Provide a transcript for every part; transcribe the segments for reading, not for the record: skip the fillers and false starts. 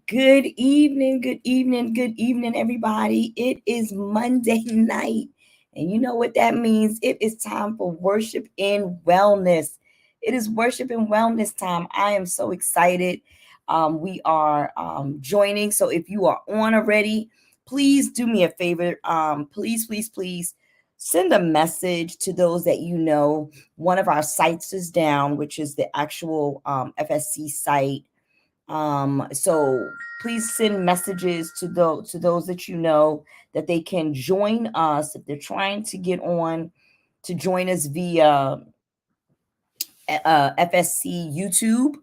Good evening, good evening, good evening, everybody. It is Monday night, and you know what that means. It is time for worship and wellness. It is worship and wellness time. I am so excited. We are joining. So if you are on already, please do me a favor. Please send a message to those that you know. One of our sites is down, which is the actual FSC site. So please send messages to those that you know that they can join us if they're trying to get on to join us via FSC YouTube,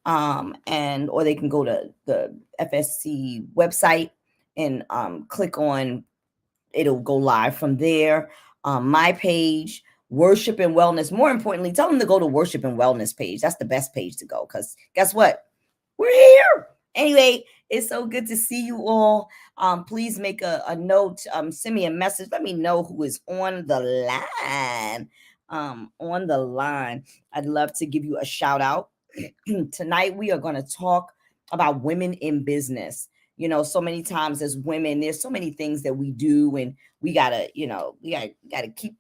and or they can go to the FSC website and click on, it'll go live from there. My page, worship and wellness. More importantly, tell them to go to worship and wellness page. That's the best page to go, because guess what? We're here. Anyway, it's so good to see you all. Please make a note. Send me a message. Let me know who is on the line. On the line. I'd love to give you a shout out. Tonight we are going to talk about women in business. You know, so many times as women, there's so many things that we do, and we gotta, we gotta keep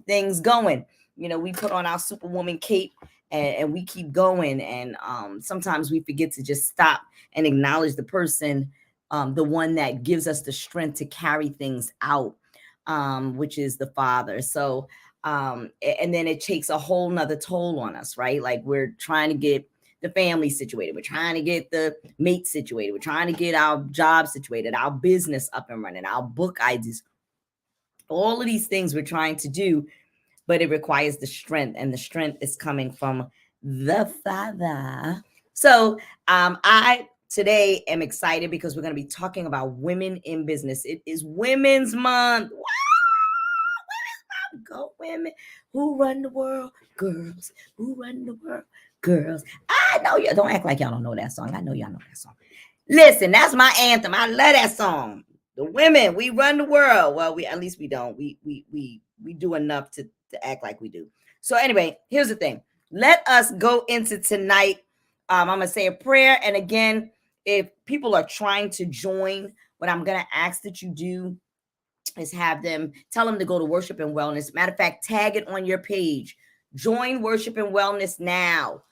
things going. You know, we put on our superwoman cape, and we keep going. And sometimes we forget to just stop and acknowledge the person, the one that gives us the strength to carry things out, which is the Father. So, and then it takes a whole nother toll on us, right? Like we're trying to get the family situated. We're trying to get the mate situated. We're trying to get our job situated, our business up and running, our book ideas. All of these things we're trying to do, but it requires the strength, and the strength is coming from the Father. So I today am excited because we're going to be talking about women in business. It is Women's Month. Wow! Go women who run the world, girls who run the world, girls. I know you don't act like y'all don't know that song. I know y'all know that song. Listen, that's my anthem. I love that song. The women, we run the world. Well, we at least we don't. We do enough to act like we do. So anyway, here's the thing. Let us go into tonight. I'm gonna say a prayer, and again, if people are trying to join, what I'm gonna ask that you do is tell them to go to worship and wellness. Matter of fact, tag it on your page. Join worship and wellness now,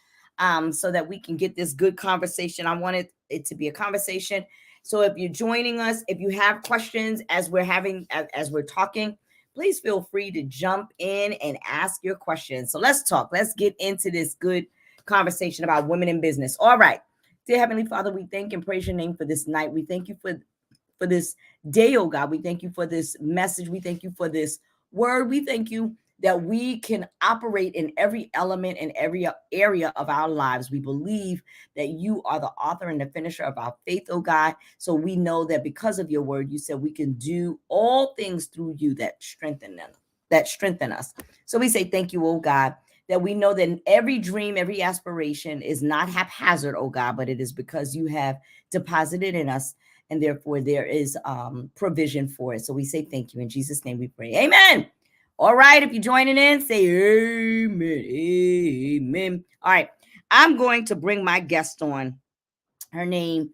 so that we can get this good conversation. I wanted it to be a conversation. So if you're joining us, if you have questions as we're talking, please feel free to jump in and ask your questions. So let's talk. Let's get into this good conversation about women in business. All right. Dear Heavenly Father, we thank and praise your name for this night. We thank you for this day, oh God. We thank you for this message. We thank you for this word. We thank you that we can operate in every element and every area of our lives. We believe that you are the author and the finisher of our faith, oh God. So we know that because of your word, you said we can do all things through you that strengthen us. So we say thank you, oh God, that we know that every dream, every aspiration is not haphazard, oh God, but it is because you have deposited in us, and therefore there is provision for it. So we say thank you. In Jesus' name we pray. Amen. All right, if you're joining in, say amen. Amen. All right, I'm going to bring my guest on. Her name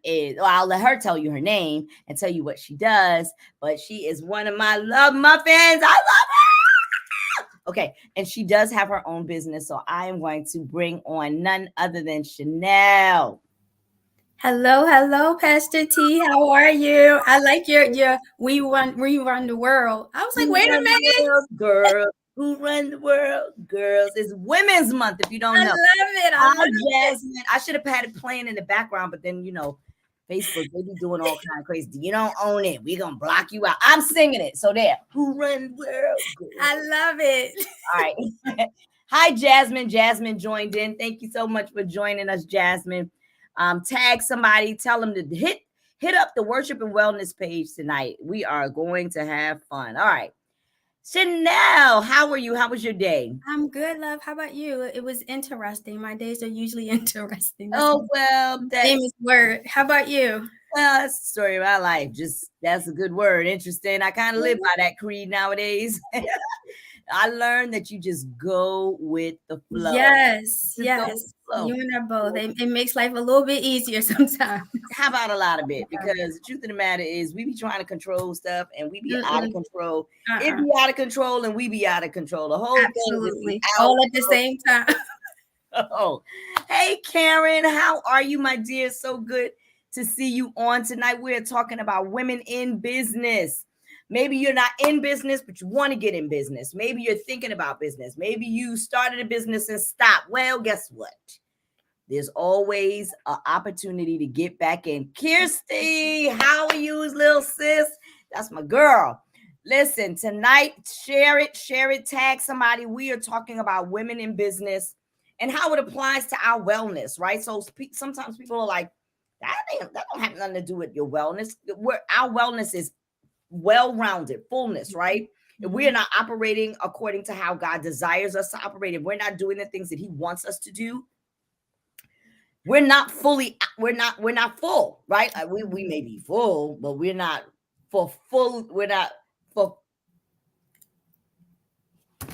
is, well, I'll let her tell you her name and tell you what she does, but she is one of my love muffins. I love her. Okay, and she does have her own business, so I am going to bring on none other than Chanel. Hello, Pastor T. How are you? I like your we run the world. I was like, Who wait a run the minute. world, girls? Who run the world, girls? It's Women's Month, if you don't I know. love it. I Hi, love it. Jasmine. I should have had it playing in the background, but then Facebook, they be doing all kind of crazy. You don't own it. We gonna block you out. I'm singing it. So there. Who run the world, I girl? love it. All right. Hi, Jasmine. Jasmine joined in. Thank you so much for joining us, Jasmine. Tag somebody, tell them to hit up the worship and wellness page tonight. We are going to have fun. All right. Chanel, how are you? How was your day? I'm good, love. How about you? It was interesting. My days are usually interesting. That's Oh well, my famous word. How about you? that's the story of my life. Just that's a good word. Interesting. I kind of live by that creed nowadays. I learned that you just go with the flow. Yes, Just go with yes. the flow. You and I both. It makes life a little bit easier sometimes. How about a lot of it? Because the truth of the matter is, we be trying to control stuff, and we be out of Mm-mm. control. It Uh-uh. be out of control, and we be out of control. The whole thing just be Absolutely. out All at the same time. of control. Hey, Karen, how are you, my dear? So good to see you on tonight. We're talking about women in business. Maybe you're not in business, but you want to get in business. Maybe you're thinking about business. Maybe you started a business and stopped. Well, guess what? There's always an opportunity to get back in. Kirsty, how are you, little sis? That's my girl. Listen, tonight, share it, tag somebody. We are talking about women in business and how it applies to our wellness, right? So sometimes people are like, that don't have nothing to do with your wellness. Our wellness is well-rounded, fullness, right? If we are not operating according to how God desires us to operate, if we're not doing the things that He wants us to do, we're not full, right? We may be full, but we're not we're not for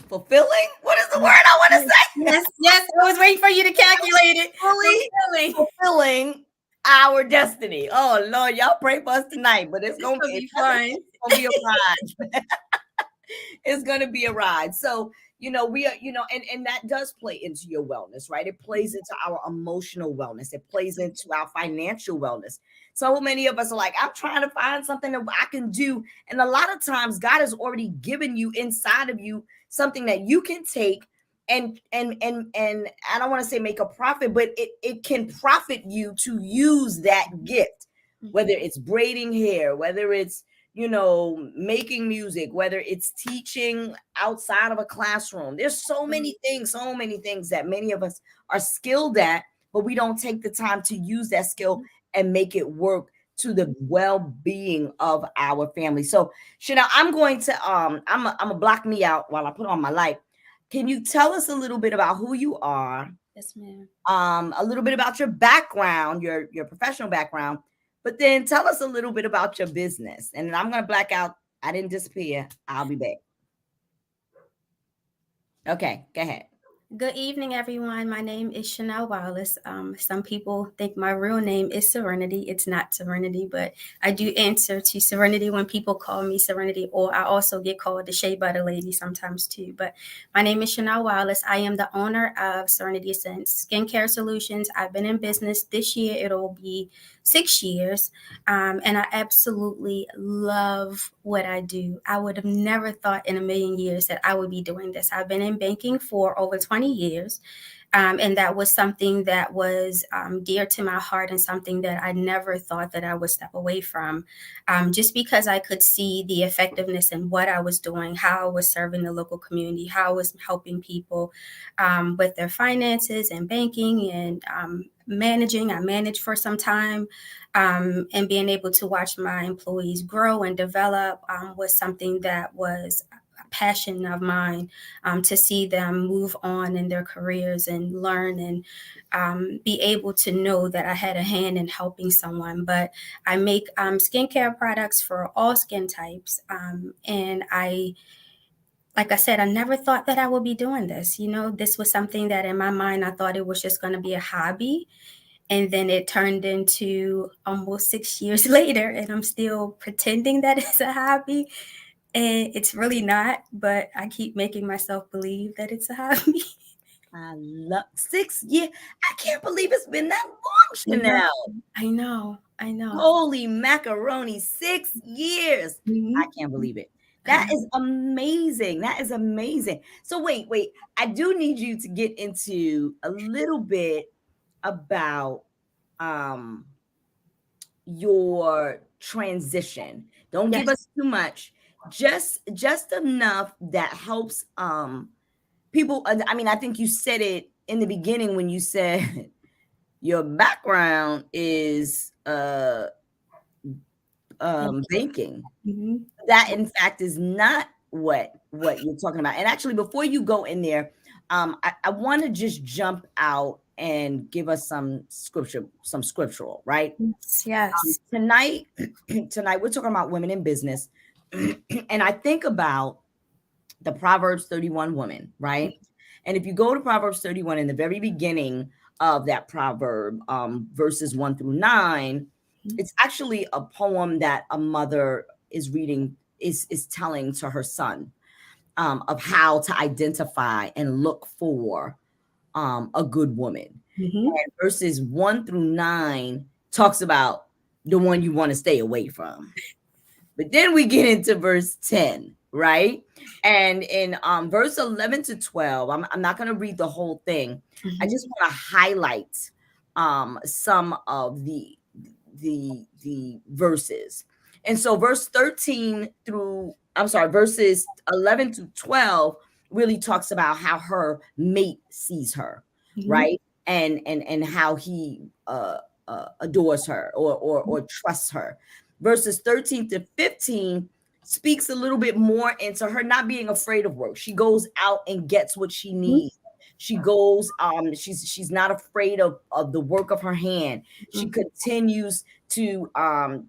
fulfilling. What is the word I want to say? Yes, yes. I was waiting for you to calculate it. Fully Fulfilling. fulfilling our destiny. Oh Lord, y'all pray for us tonight, but This will be fun. it's gonna be a ride. It's going to be a ride. So, we are, and that does play into your wellness, right? It plays into our emotional wellness. It plays into our financial wellness. So many of us are like, I'm trying to find something that I can do. And a lot of times God has already given you inside of you something that you can take and I don't want to say make a profit, but it can profit you to use that gift, whether it's braiding hair, whether it's making music, whether it's teaching outside of a classroom. There's so many things that many of us are skilled at, but we don't take the time to use that skill and make it work to the well-being of our family. So, Chanel, I'm going to I'm gonna block me out while I put on my light. Can you tell us a little bit about who you are? Yes, ma'am. A little bit about your background, your professional background, but then tell us a little bit about your business. And then I'm gonna black out. I didn't disappear. I'll be back. Okay, go ahead. Good evening, everyone. My name is Chanel Wallace. Some people think my real name is Serenity. It's not Serenity, but I do answer to Serenity when people call me Serenity, or I also get called the Shea Butter Lady sometimes too. But my name is Chanel Wallace. I am the owner of Serenity Essence Skincare Solutions. I've been in business this year. It'll be 6 years. And I absolutely love what I do. I would have never thought in a million years that I would be doing this. I've been in banking for over 20 years. And that was something that was dear to my heart and something that I never thought that I would step away from. Just because I could see the effectiveness in what I was doing, how I was serving the local community, how I was helping people with their finances and banking and managing. I managed for some time, and being able to watch my employees grow and develop was something that was a passion of mine, to see them move on in their careers and learn and be able to know that I had a hand in helping someone. But I make skincare products for all skin types. And like I said, I never thought that I would be doing this. This was something that in my mind, I thought it was just going to be a hobby. And then it turned into almost 6 years later, and I'm still pretending that it's a hobby. And it's really not, but I keep making myself believe that it's a hobby. I love 6 years. I can't believe it's been that long, I know, Chanel. I know, I know. Holy macaroni, 6 years. I Mhm. can't believe it. I That know. is amazing. That is amazing. So wait. I do need you to get into a little bit about um your transition. Don't give Yes. us too much. Just enough that helps people. I mean, I think you said it in the beginning when you said your background is banking. Mhm. That in fact is not what you're talking about. And actually, before you go in there, I want to just jump out and give us some scriptural, right? Yes. Yes. Tonight, tonight we're talking about women in business, and I think about the Proverbs 31 woman, right? And if you go to Proverbs 31 in the very beginning of that proverb, verses 1 through 9, Mhm. it's actually a poem that a mother is reading, is telling to her son, of how to identify and look for a good woman. Mhm. And verses 1 through 9 talks about the one you want to stay away from. But then we get into verse 10, right? And in verse 11 to 12, I'm not going to read the whole thing. I Mhm. just want to highlight some of the verses. And so verse 13 through, I'm sorry, verses 11 to 12 really talks about how her mate sees her, Mhm. right? And how he adores her or trusts her. Verses 13 to 15 speaks a little bit more into her not being afraid of work. She goes out and gets what she Mhm. needs. She goes, she's not afraid of the work of her hand. She Mhm. continues to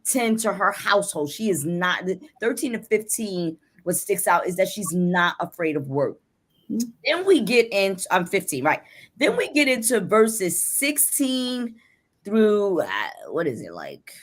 tend to her household. She is not 13 to 15. What sticks out is that she's not afraid of work. Mhm. Then we get into, I'm 15, right? Then we get into verses 16 through what is it, like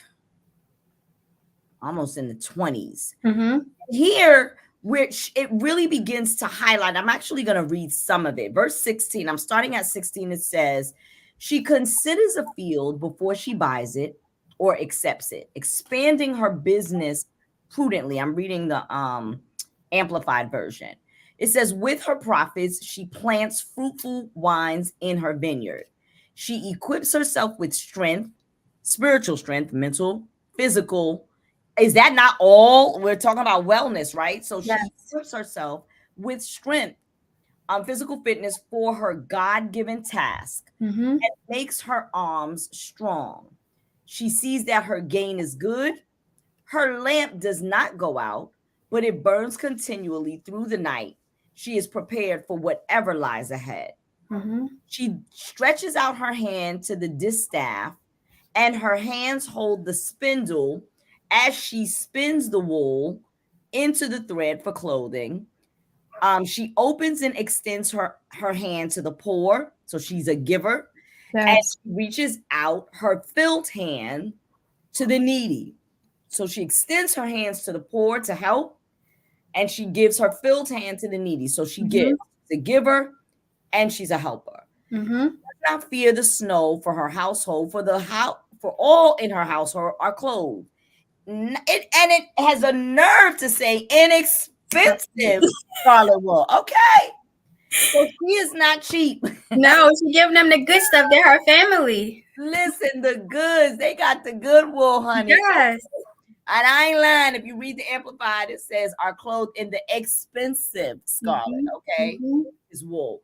almost in the 20s. Mhm. Here, which it really begins to highlight. I'm actually going to read some of it. Verse 16, I'm starting at 16. It says, she considers a field before she buys it or accepts it, expanding her business prudently. I'm reading the amplified version. It says, with her profits, she plants fruitful wines in her vineyard. She equips herself with strength, spiritual strength, mental, physical. Is that not all? We're talking about wellness, right? So she Yes. equips herself with strength, physical fitness for her God-given task, Mhm. and makes her arms strong. She sees that her gain is good. Her lamp does not go out, but it burns continually through the night. She is prepared for whatever lies ahead. Mhm. She stretches out her hand to the distaff, and her hands hold the spindle as she spins the wool into the thread for clothing. She opens and extends her hand to the poor, so she's a giver, and Yes. she reaches out her filled hand to the needy. So she extends her hands to the poor to help, and she gives her filled hand to the needy. So she gives. Mhm. She's a giver and she's a helper. Mhm. Not fear the snow for her household, for the house, for all in her household are clothed. And it has a nerve to say inexpensive scarlet wool. Okay. So she is not cheap. No, she giving them the good stuff. They're her family. Listen, the goods, they got the good wool, honey. Yes. And I ain't lying. If you read the Amplified, it says are clothed in the expensive scarlet, Mm-hmm. okay? Mm-hmm. Is wool.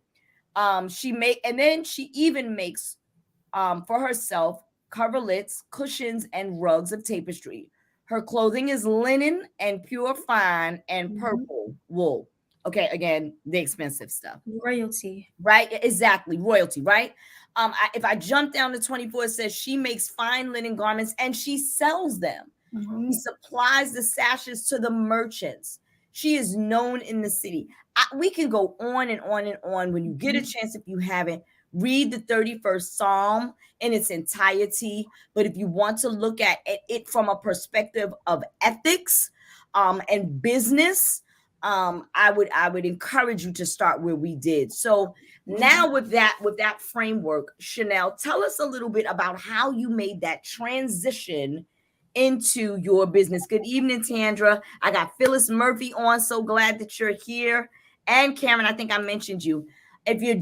She make and then she even makes for herself coverlets, cushions, and rugs of tapestry. Her clothing is linen and pure fine and Mm-hmm. purple wool. Okay, again, the expensive stuff. Royalty. Right? Exactly. Royalty, right? If I jump down to 24, it says she makes fine linen garments and she sells them. She Mm-hmm. supplies the sashes to the merchants. She is known in the city. We can go on and on and on. When you get a Mm-hmm. chance, if you haven't, read the 31st Psalm in its entirety. But if you want to look at it from a perspective of ethics and business, I would encourage you to start where we did. So now with that framework, Chanel, tell us a little bit about how you made that transition into your business. Good evening, Tandra. I got Phyllis Murphy on. So glad that you're here. And Karen, I think I mentioned you. If you have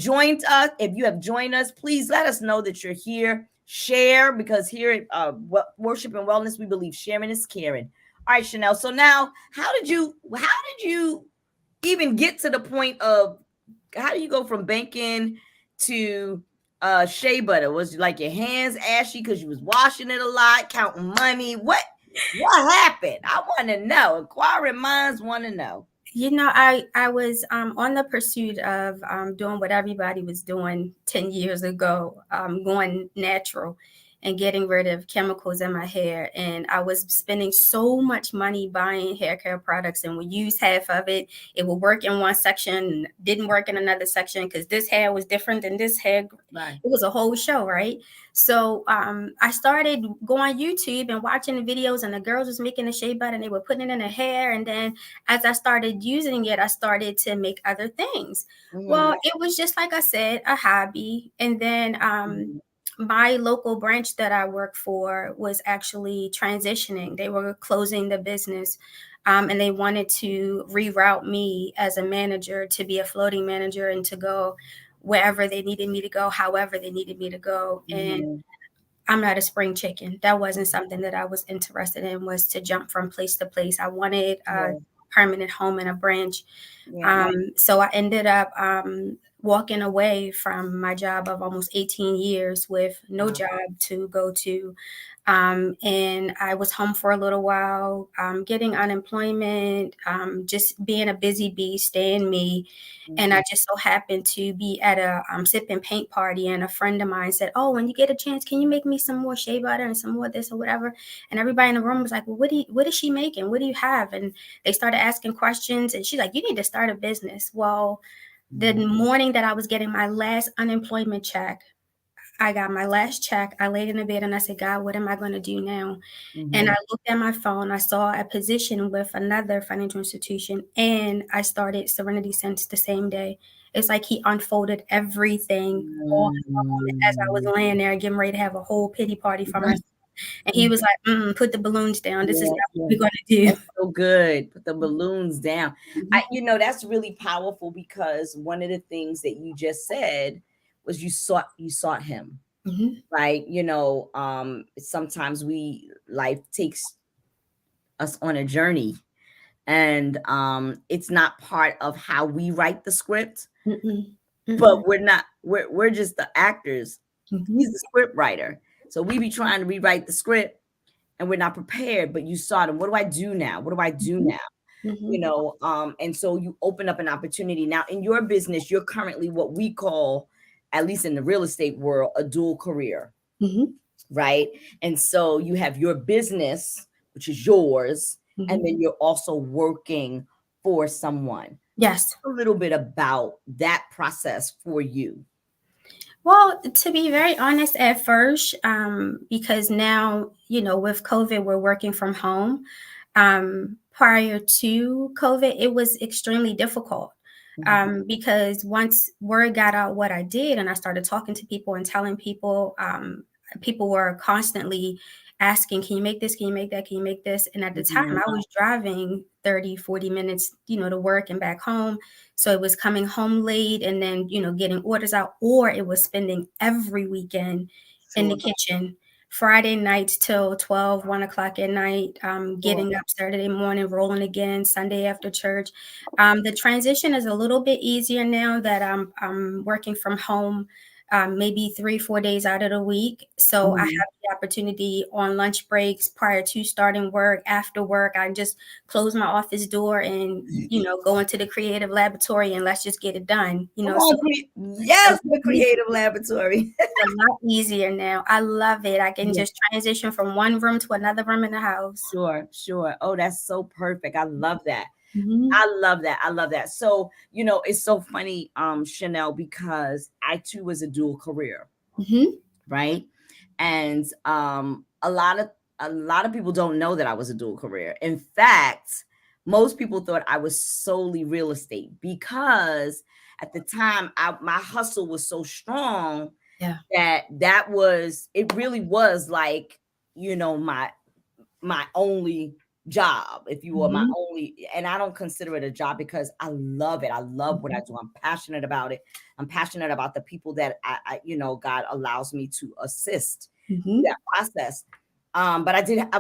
joined us, please let us know that you're here. Share, because here at Worship and Wellness, we believe sharing is caring. All right, Chanel. So now, how did you even get to the point of how do you go from banking to shea butter? Was like your hands ashy because you was washing it a lot, counting money? What happened? I want to know. Inquiring minds want to know. I was on the pursuit of doing what everybody was doing 10 years ago, going natural and getting rid of chemicals in my hair. And I was spending so much money buying hair care products and would use half of it. It would work in one section, didn't work in another section because this hair was different than this hair. Right. It was a whole show, right? So I started going on YouTube and watching the videos, and the girls was making the shea butter and they were putting it in their hair. And then as I started using it, I started to make other things. Mm-hmm. Well, it was just like I said, a hobby. And then my local branch that I work for was actually transitioning. They were closing the business. And they wanted to reroute me as a manager to be a floating manager and to go wherever they needed me to go, however they needed me to go. And Mm-hmm. I'm not a spring chicken. That wasn't something that I was interested in, was to jump from place to place. I wanted a Yeah. permanent home in a branch. Yeah. So I ended up walking away from my job of almost 18 years with no Wow. job to go to. And I was home for a little while, getting unemployment, just being a busy bee, staying me. And Mm-hmm. I just so happened to be at a sip and paint party, and a friend of mine said, "Oh, when you get a chance, can you make me some more shea butter and some more this or whatever?" And everybody in the room was like, "Well, what is she making? What do you have?" And they started asking questions, and she's like, "You need to start a business." Well, the morning that I was getting my last unemployment check, I got my last check. I laid in the bed and I said, "God, what am I going to do now?" And Mm-hmm. I looked at my phone. I saw a position with another financial institution, and I started Serenity Sense the same day. It's like he unfolded everything all in one moment as I was Mm-hmm. laying there getting ready to have a whole pity party for myself. And he Mm-hmm. was like, "Put the balloons down. This is Yeah, not what yeah. we're going to do." That's so good. Put the balloons down. Mhm, That's really powerful because one of the things that you just said was you sought him, mhm, right? Sometimes we life takes us on a journey, and it's not part of how we write the script, mm-mm, mm-mm, but we're just the actors. He's mhm, the script writer. So we be trying to rewrite the script and we're not prepared, but you saw them. What do I do now? What do I do mhm, now? mhm, And so you open up an opportunity. Now in your business, you're currently what we call, at least in the real estate world, a dual career, mhm, right? And so you have your business, which is yours, and mhm. then you're also working for someone. Yes. A little bit about that process for you. Well, to be very honest, at first, because now, with COVID, we're working from home. Prior to COVID, it was extremely difficult, Mhm. because once word got out what I did and I started talking to people and telling people, people were constantly asking, can you make this? Can you make that? Can you make this? And at the time Mhm. I was driving 30, 40 minutes, to work and back home. So it was coming home late and then, getting orders out, or it was spending every weekend in the Sure, kitchen. Friday nights till 12, 1 o'clock at night, sure. getting up Saturday morning, rolling again, Sunday after church. The transition is a little bit easier now that I'm working from home, maybe 3, 4 days out of the week. So I Mhm. have the opportunity on lunch breaks prior to starting work, after work. I just close my office door and, go into the creative laboratory and let's just get it done. Come So on, it's a yes, the lot creative laboratory. easier now. I love it. I can Yeah. just transition from one room to another room in the house. Sure, sure. Oh, that's so perfect. I love that. Hmm. I love that. I love that. So, it's so funny, Chanel, because I too was a dual career, Hmm. right? And a lot of people don't know that I was a dual career. In fact, most people thought I was solely real estate because at the time my hustle was so strong Yeah. that was it really was like, my only job, if you will, my Hmm. only, and I don't consider it a job because I love it. I love what I do. I'm passionate about it. I'm passionate about the people that God allows me to assist through Hmm. that process. But I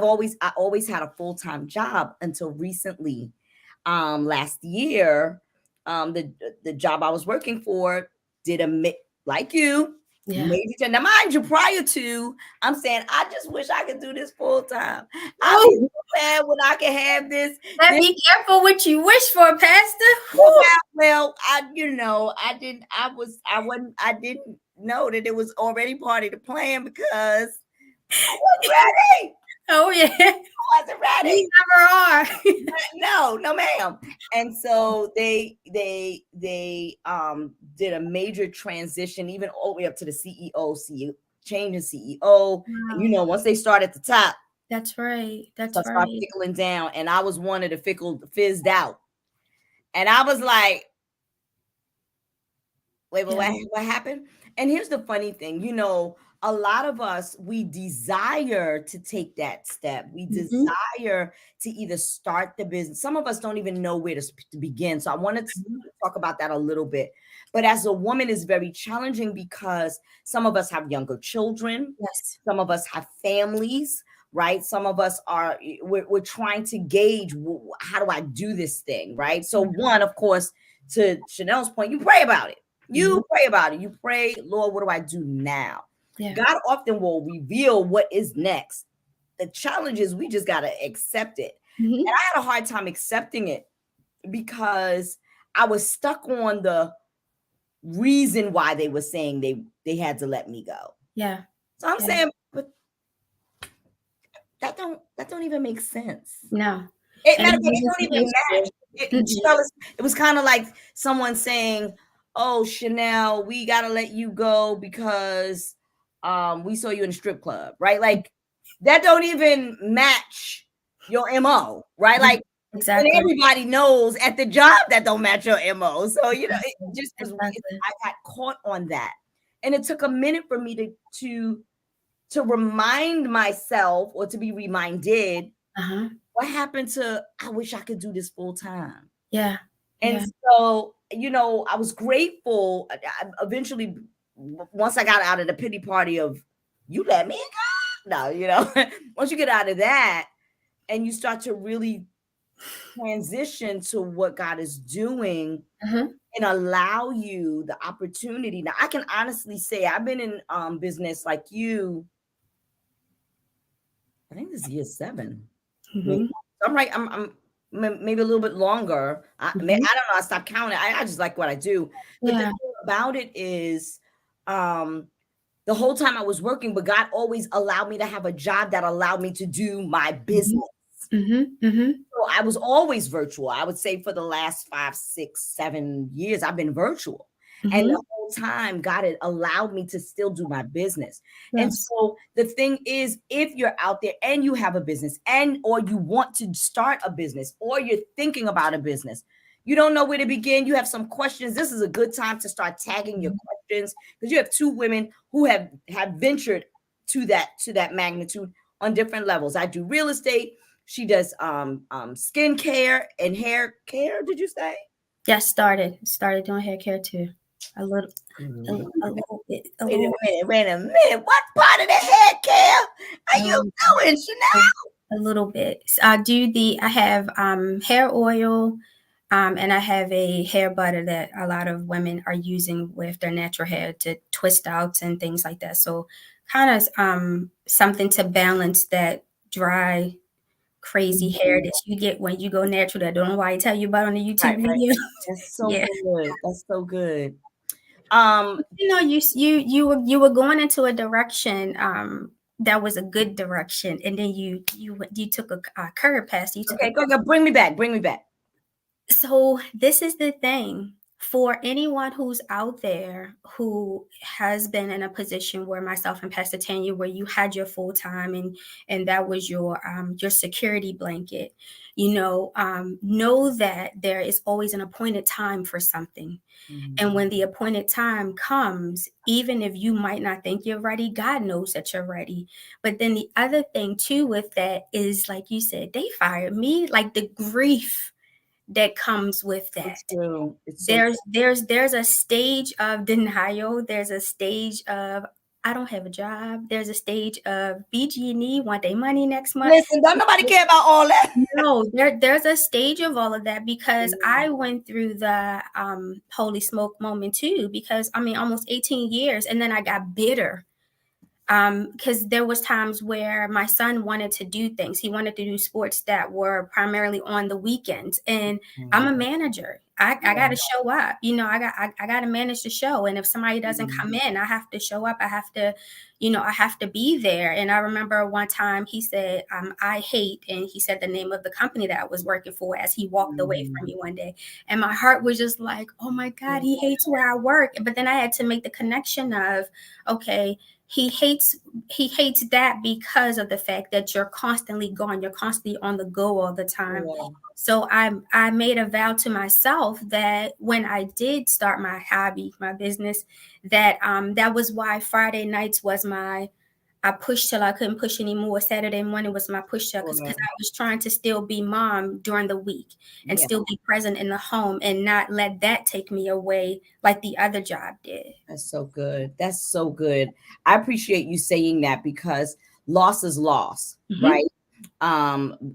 always had a full-time job until recently. Last year, the job I was working for did like you, Yeah. major change. Now, mind you, prior to, I'm saying, I just wish I could do this full time. I'll be Oh, so glad when I can have this. let This be careful what you wish for, Pastor. well, Whew. I didn't know that it was already part of the plan because I wasn't ready. Oh yeah, I wasn't ready. we never are. No, no, ma'am. And so they did a major transition, even all the way up to the CEO, changing CEO. And Wow, once they start at the top, that's right. That's start right. fickling down. And I was one of the fizzed out. And I was like, wait, but Yeah. what happened? And here's the funny thing, a lot of us, we desire to take that step. We Hmm. desire to either start the business. Some of us don't even know where to begin. So I wanted to talk about that a little bit. But as a woman, it's very challenging because some of us have younger children, Yes. some of us have families, right? Some of us we're trying to gauge, how do I do this thing, right? So one, of course, to Chanel's point, you pray about it. Hmm. You pray about it. You pray, Lord, what do I do now? Yeah. God often will reveal what is next. The challenge is we just got to accept it. And Hmm. I had a hard time accepting it because I was stuck on the reason why they were saying they had to let me go. Yeah. So I'm Yeah. saying, but that don't even make sense. No. Matter And of fact, it it don't wasn't even supposed match. to. Mm-mm. It was kind of like someone saying, "Oh, Chanel, we gotta let you go because we saw you in a strip club," right? Like that don't even match your MO, right? Like, and Exactly. everybody knows at the job that don't match your MO. So it Exactly. just was. Exactly. I got caught on that, and it took a minute for me to remind myself, or to be reminded, Uh-huh. what happened to, I wish I could do this full time. Yeah. And Yeah. so, I was grateful. Eventually, once I got out of the pity party of, you let me go. No, once you get out of that and you start to really transition to what God is doing Uh-huh. and allow you the opportunity. Now, I can honestly say I've been in business like you. I think this is year 7. Maybe. Hmm. I'm right. I'm maybe a little bit longer. I don't Hmm. know. I stopped counting. I just like what I do. But the Yeah. thing about it is, um, the whole time I was working, but God always allowed me to have a job that allowed me to do my Hmm. business. Hmm. Hmm. So I was always virtual. I would say for the last 5, 6, 7 years, I've been virtual. And Hmm. the whole time, God had allowed me to still do my business. And Yes. so the thing is, if you're out there and you have a business, or you want to start a business, or you're thinking about a business, you don't know where to begin, you have some questions, this is a good time to start tagging your questions, because you have 2 women who have ventured to that magnitude on different levels. I do real estate. She does skin care and hair care. Did you say? Yes, started doing hair care too. A little, a Wait little bit, a a little, minute. Wait a minute. What part of the hair care are you um, doing, Chanel? a little bit. So I do I have hair oil, and I have a hair butter that a lot of women are using with their natural hair to twist outs and things like that. So kind of something to balance that dry, crazy hair Mhm. that you get when you go natural. That don't know why I tell you about on the Right, YouTube right. video. That's so Yeah. good. That's so good. Um, You know, you were going into a direction that was a good direction, and then you took a curve past. You took a okay, go, go. Bring me back. Bring me back. So this is the thing for anyone who's out there who has been in a position where myself and Pastor Tanya, where you had your full time and that was your security blanket. Know that there is always an appointed time for something. And Mhm. when the appointed time comes, even if you might not think you're ready, God knows that you're ready. But then the other thing too with that is, like you said, they fired me. Like the grief that comes with that. It's true. It's so There's a stage of denial. There's a stage of I don't have a job. There's a stage of BG&E want their money next month. listen, don't nobody care about all that. No, there's a stage of all of that because Yeah. I went through the holy smoke moment too. Because I mean, almost 18 years, and then I got bitter because there was times where my son wanted to do things. He wanted to do sports that were primarily on the weekends, and I'm Mhm. a manager. I got Yeah. to show up. I got to manage the show. And if somebody doesn't Mhm. come in, I have to show up. I have to be there. And I remember one time he said, "I hate," and he said the name of the company that I was working for as he walked away from Mhm. me one day, and my heart was just like, "Oh my God, he hates where I work." But then I had to make the connection of, okay, he hates he hates that because of the fact that you're constantly gone, you're constantly on the go all the time. Yeah. So I made a vow to myself that when I did start my hobby, my business, that was why Friday nights was my I pushed till I couldn't push anymore. Saturday morning was my push till because Sure. I was trying to still be mom during the week and Yeah. still be present in the home and not let that take me away like the other job did. That's so good. That's so good. I appreciate you saying that because loss is loss, Hmm. right?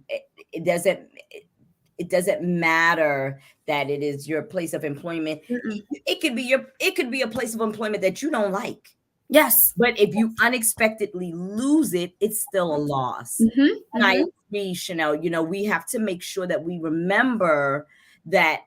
It, it doesn't it doesn't matter that it is your place of employment. It could be a place of employment that you don't like. Yes. But if you unexpectedly lose it, it's still a loss. Hmm. And I Hmm. agree, Chanel. We have to make sure that we remember that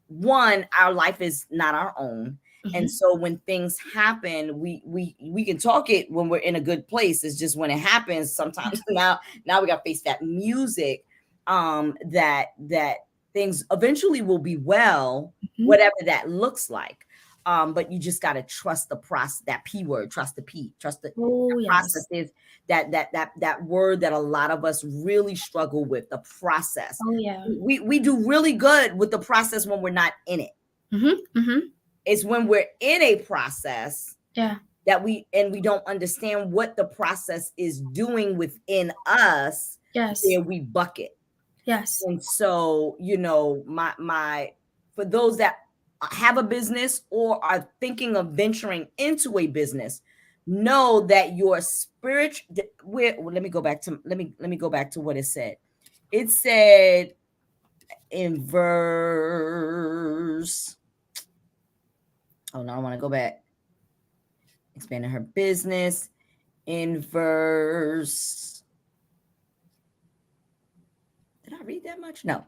one, our life is not our own. And Hmm. so when things happen, we can talk it when we're in a good place. It's just when it happens, sometimes now we gotta face that music, that things eventually will be well, Hmm. whatever that looks like. But you just gotta trust the process, that P word, trust the P, trust the Oh process yes. is that word that a lot of us really struggle with, the process. Oh yeah. We do really good with the process when we're not in it. Hmm. Hmm. It's when we're in a process Yeah. that we don't understand what the process is doing within us, Yes. where we bucket. Yes. And so, my for those that have a business or are thinking of venturing into a business, know that your spirit let me go back to let me go back to what it said. It said in verse, oh no, I want to go back. Expanding her business in verse. Did I read that much? No.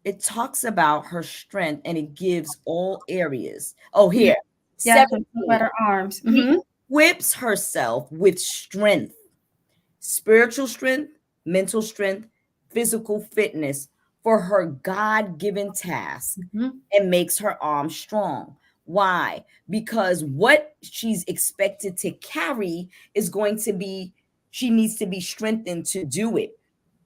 It talks about her strength and it gives all areas. Oh, Yeah. here, Yes. And talk about 17. her arms. She Hmm. equips herself with strength, spiritual strength, mental strength, physical fitness for her God given task Hmm. and makes her arm strong. Why? Because what she's expected to carry is going to be, she needs to be strengthened to do it.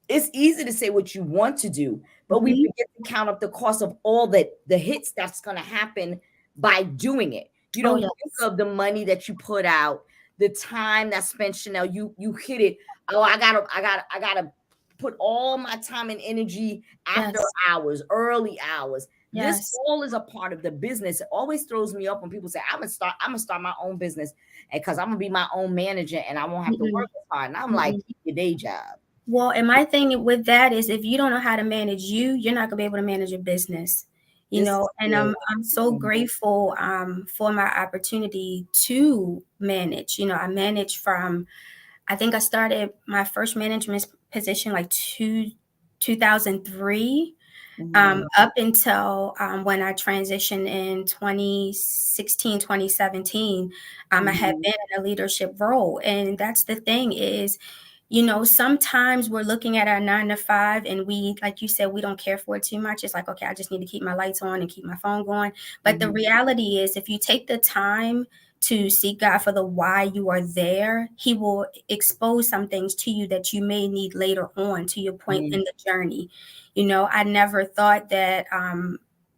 It's easy to say what you want to do, but we Hmm. forget to count up the cost of all the hits that's going to happen by doing it. You Oh don't think yes. of the money that you put out, the time that's spent, Chanel, you hit it. Oh, I gotta put all my time and energy after Yes. hours, early hours. This Yes. all is a part of the business. It always throws me up when people say, I'm gonna start my own business, and because I'm gonna be my own manager and I won't have to Mm-mm, work as hard. And I'm like, mm-mm. keep your day job. Well, and my thing with that is if you don't know how to manage you, you're not gonna be able to manage your business. You This know, is and good. I'm so Mhm. grateful for my opportunity to manage. You know, I manage from I think I started my first management position like 2003 Mhm. up until when I transitioned in 2016, 2017. I had Mhm. been in a leadership role. And that's the thing is, you know, sometimes we're looking at our 9 to 5 and we, like you said, we don't care for it too much. It's like, okay, I just need to keep my lights on and keep my phone going. But the Mhm. reality is, if you take the time to seek God for the why you are there, He will expose some things to you that you may need later on to your point in Mhm. the journey. You know, I never thought that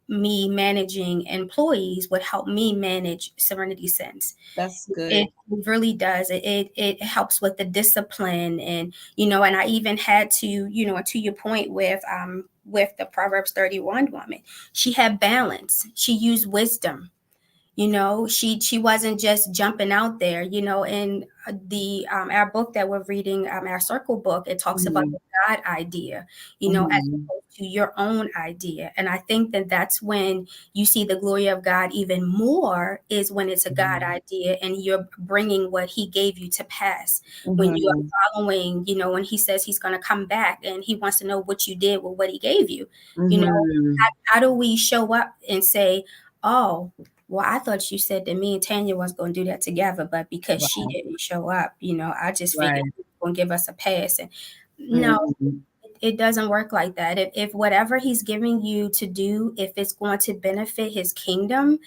me managing employees would help me manage Serenity Sense. That's good. It really does. It helps with the discipline, and you know, and I even had to, you know, to your point with the Proverbs 31 woman, she had balance. She used wisdom. You know, she wasn't just jumping out there. You know, in the our book that we're reading, our circle book, it talks about Mhm. the God idea. You know, as Mhm. opposed to your own idea, and I think that that's when you see the glory of God even more, is when it's a God Mhm. idea and you're bringing what He gave you to pass. When you Mhm. are following, you know, when He says He's going to come back and He wants to know what you did with what He gave you. You know, Mhm. how do we show up and say, "Oh, well, I thought you said that me and Tanya was going to do that together, but because she Right. didn't show up, you know, I just figured Right. you were going to give us a pass." And no, Mhm. it doesn't work like that. If whatever He's giving you to do, if it's going to benefit His kingdom,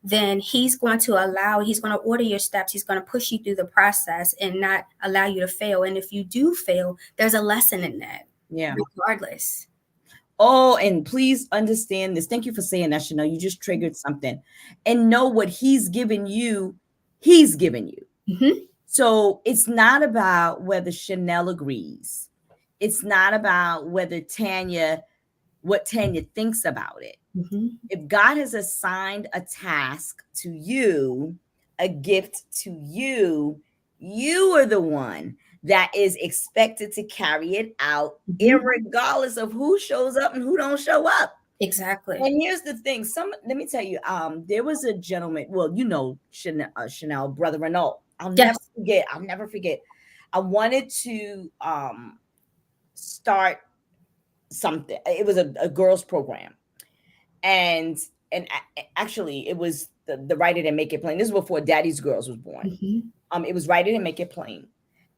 then He's going to order your steps. He's going to push you through the process and not allow you to fail. And if you do fail, there's a lesson in that, Yeah. regardless. Oh, and please understand this. Thank you for saying that, Chanel. You just triggered something. And know what he's given you. Hmm. So it's not about whether Chanel agrees. It's not about what Tanya thinks about it. Hmm. If God has assigned a task to you, a gift to you, you are the one that is expected to carry it out, Hmm. irregardless of who shows up and who don't show up. Exactly. And here's the thing: let me tell you, there was a gentleman. Well, you know, Chanel, brother Renault. I'll never Yes. forget. I'll never forget. I wanted to start something. It was a girls program, and actually it was the Write It and Make It Plain. This was before Daddy's Girls was born. Hmm. It was Write It and Make It Plain,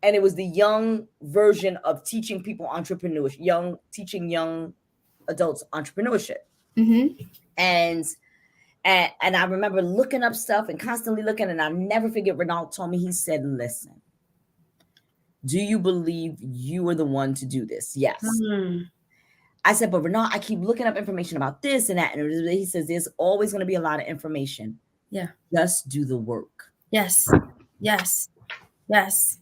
and it was the young version of teaching people entrepreneurship, teaching young adults entrepreneurship. Hmm. and and I remember looking up stuff and constantly looking, and I'll never forget Ronald told me, he said, listen, do you believe you are the one to do this? Yes. Mm. I said, but Renal, I keep looking up information about this and that. And he says, there's always going to be a lot of information. Yeah. Just do the work. Yes. Yes. Yes.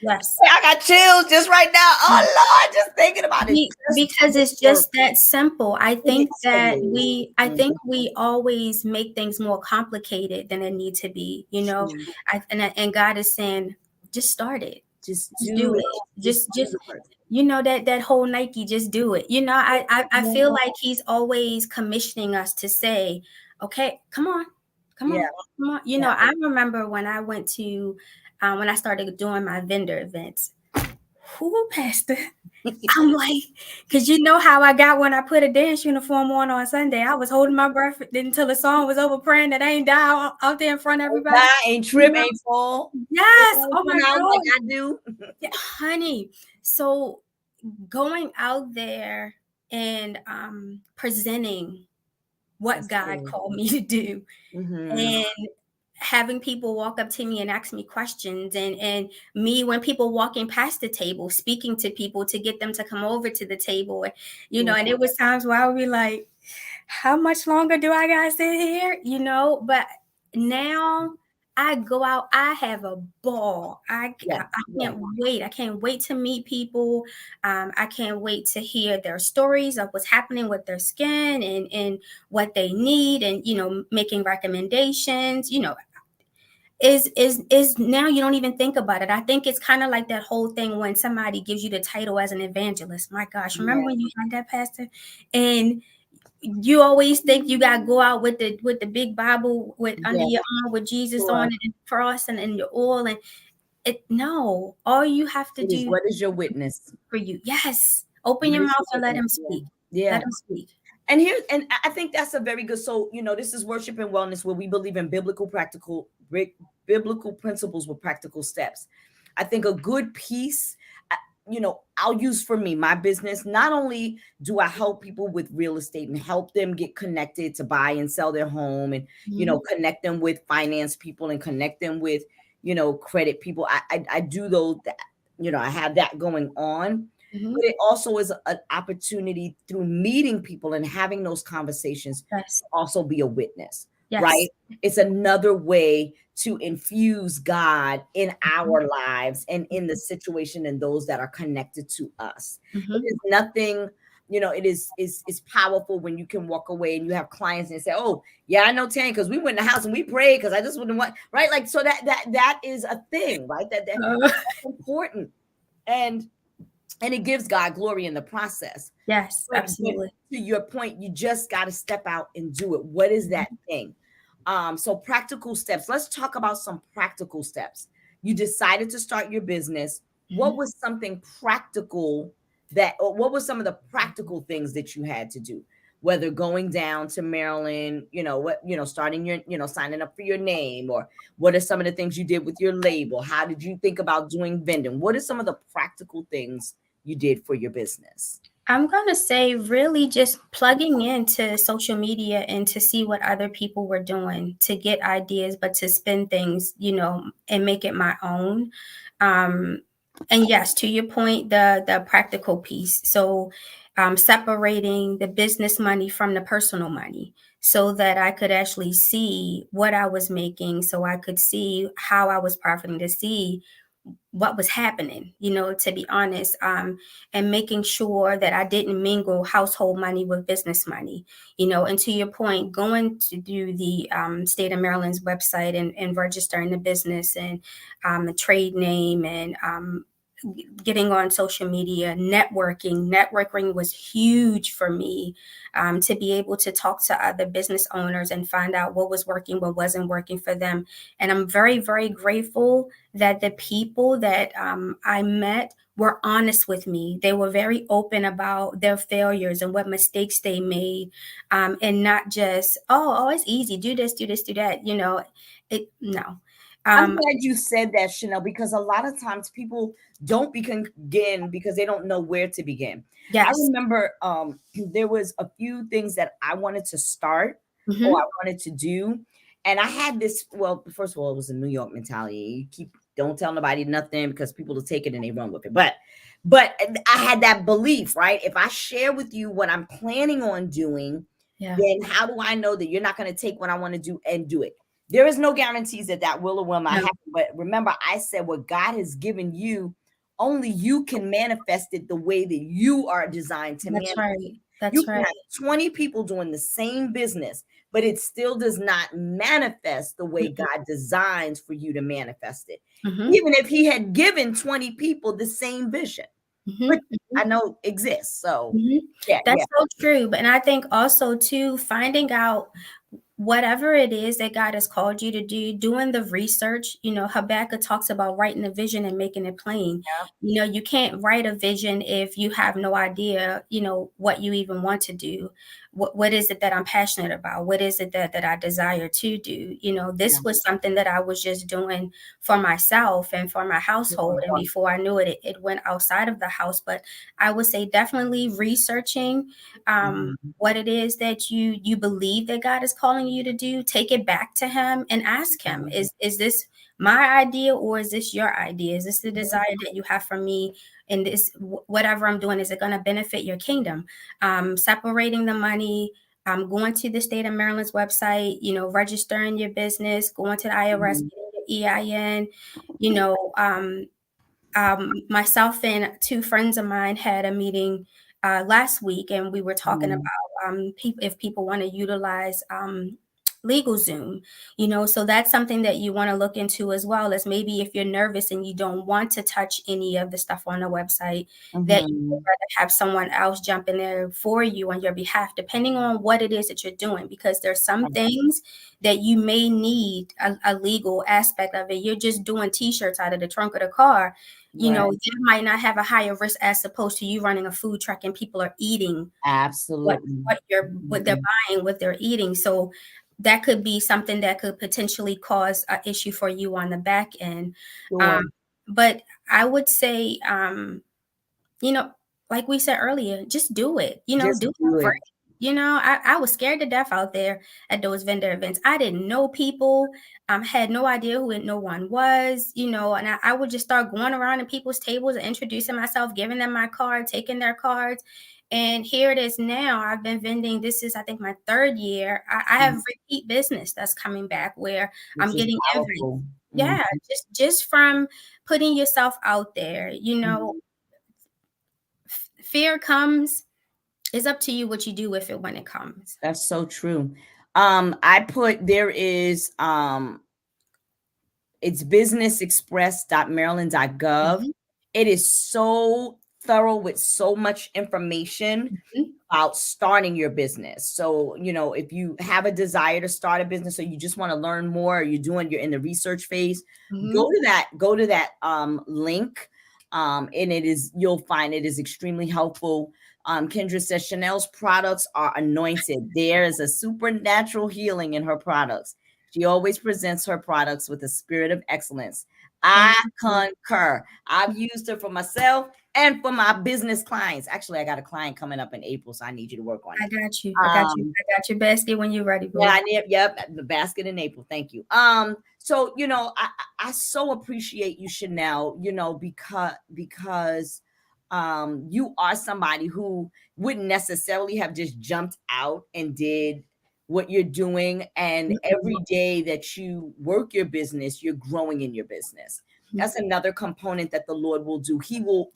Yes. I got chills just right now. Yeah. Oh, Lord, just thinking about it. Just do Because the it's work. just that simple. It is. I Mhm. think we always make things more complicated than it need to be, you know. And God is saying, just start it. Just Just do do it. it. Just do Just the work. you know that whole Nike, just do it. You know, I Yeah. feel like He's always commissioning us to say, okay, come on, come Yeah. on, come on. You know, I remember when I went to when I started doing my vendor events. Who, Pastor? I'm like, because you know how I got when I put a dance uniform on Sunday. I was holding my breath until the song was over, praying that I ain't die out there in front of Ain't everybody. die, ain't You trip, know? ain't fall. Ain't Yes. all Oh come my out like God. I do. Yeah, honey. So going out there and presenting what That's God good. called me to do, Mhm. and having people walk up to me and ask me questions, and me, when people walking past the table, speaking to people to get them to come over to the table, you know. Yeah. And it was times where I would be like, how much longer do I gotta sit here, you know? But now I go out, I have a ball. Yes, I yes, can't wait. I can't wait to meet people. I can't wait to hear their stories of what's happening with their skin and what they need, and making recommendations. Is now you don't even think about it. I think it's kind of like that whole thing when somebody gives you the title as an evangelist. My gosh, remember yes, when you had that, pastor? And you always think you gotta go out with the big Bible with under yes, your arm with Jesus on sure. it and cross and your oil and it. No, all you have to It is, do what is your witness? for you, yes, open What your is mouth your and let witness? him Yeah. speak. Let Yeah. him speak. And here, and I think that's a very good. So, this is worship and wellness, where we believe in biblical principles with practical steps. I think a good piece, I'll use for me, my business. Not only do I help people with real estate and help them get connected to buy and sell their home, and Mm-hmm. connect them with finance people and connect them with credit people. I do those. I have that going on, Mm-hmm. but it also is an opportunity through meeting people and having those conversations Yes. to also be a witness, Yes. right? It's another way to infuse God in Mm-hmm. our lives and in the situation and those that are connected to us. It Mm-hmm. is nothing, it is powerful when you can walk away and you have clients and say, "Oh, yeah, I know Tanya because we went in the house and we prayed because I just wouldn't want," right? Like, so that is a thing, right? That's important. And it gives God glory in the process. Yes, But absolutely. to your point, you just got to step out and do it. What is that thing? So practical steps. Let's talk about some practical steps. You decided to start your business. What Mm-hmm. was something practical or what were some of the practical things that you had to do? Whether going down to Maryland, starting your, signing up for your name, or what are some of the things you did with your label? How did you think about doing vending? What are some of the practical things you did for your business? I'm going to say really just plugging into social media and to see what other people were doing to get ideas, but to spin things, and make it my own. Um, and yes, to your point, the practical piece. So separating the business money from the personal money so that I could actually see what I was making, so I could see how I was profiting, to see what was happening, to be honest, and making sure that I didn't mingle household money with business money, and to your point, going to do the state of Maryland's website and registering the business and the trade name and getting on social media, networking was huge for me, to be able to talk to other business owners and find out what was working, what wasn't working for them. And I'm very, very grateful that the people that I met were honest with me. They were very open about their failures and what mistakes they made, and not just, oh, it's easy, do this, do this, do that. No. I'm Um, glad you said that, Chanel, because a lot of times people don't begin because they don't know where to begin. I yes. remember there was a few things that I wanted to start or I Hmm. wanted to do. And I had this, well, first of all, it was a New York mentality. Don't tell nobody nothing because people will take it and they run with it. But I had that belief, right? If I share with you what I'm planning on doing, Yeah. then how do I know that you're not going to take what I want to do and do it? There is no guarantees that that will or will not No, happen. But remember, I said what God has given you, only you can manifest it the way that you are designed to that's manifest. right. You That's can right. have 20 people doing the same business, but it still does not manifest the way God designs for you to manifest it. Mm-hmm. Even if He had given 20 people the same vision, which Mm-hmm. I know exists. So, Hmm. yeah, yeah. That's so true. But and I think also too, finding out whatever it is that God has called you to do, doing the research. Habakkuk talks about writing a vision and making it plain. You can't write a vision if you have no idea, what you even want to do. What is it that I'm passionate about? What is it that I desire to do? Yeah. This was something that I was just doing for myself and for my household. And before I knew it, it went outside of the house. But I would say definitely researching Mhm. what it is that you believe that God is calling you to do. Take it back to Him and ask Him: Mhm. Is this my idea, or is this your idea? Is this the desire that you have for me? And this whatever I'm doing, is it going to benefit your kingdom? Separating the money. Going to the state of Maryland's website, registering your business, going to the IRS, Mhm. EIN. You know, myself and two friends of mine had a meeting last week, and we were talking Mhm. about if people want to utilize LegalZoom, you know, so that's something that you want to look into as well. As maybe if you're nervous and you don't want to touch any of the stuff on the website, that you would Mhm. rather have someone else jump in there for you on your behalf, depending on what it is that you're doing, because there's some Right. things that you may need a legal aspect of it. You're just doing t-shirts out of the trunk of the car, you Right. know, that might not have a higher risk as opposed to you running a food truck and people are eating what Absolutely. what they're Mhm. buying, what they're eating. So that could be something that could potentially cause an issue for you on the back end. Um, Sure. but I would say, you know, like we said earlier, just do it. You know, Just do it do for it. free. You know, I was scared to death out there at those vendor events. I didn't know people, had no idea who no one was, you know, and I would just start going around in people's tables and introducing myself, giving them my card, taking their cards. And here it is now. I've been vending. This is, I think, my third year. I have Mhm. repeat business that's coming back where I'm Which is getting invites. powerful. Mhm. Yeah, just from putting yourself out there, you know, Mhm. fear comes. It's up to you what you do with it when it comes. That's so true. I put there is it's businessexpress.maryland.gov. Mhm, It is so thorough with so much information mhm, about starting your business. So, if you have a desire to start a business or you just want to learn more, or you're in the research phase, mhm. go to that link. And you'll find it is extremely helpful. Kendra says Chanel's products are anointed. There is a supernatural healing in her products. She always presents her products with a spirit of excellence. I Thank you. concur. I've used her for myself and for my business clients. Actually, I got a client coming up in April, so I need you to work on I it. got you. I got you. Um, I got your basket when you're ready, yeah, boo. I need, yep, the basket in April. Thank you. So I so appreciate you, Chanel, because you are somebody who wouldn't necessarily have just jumped out and did what you're doing. And Mhm, every day that you work your business, you're growing in your business. mhm. That's another component that the Lord will do. He will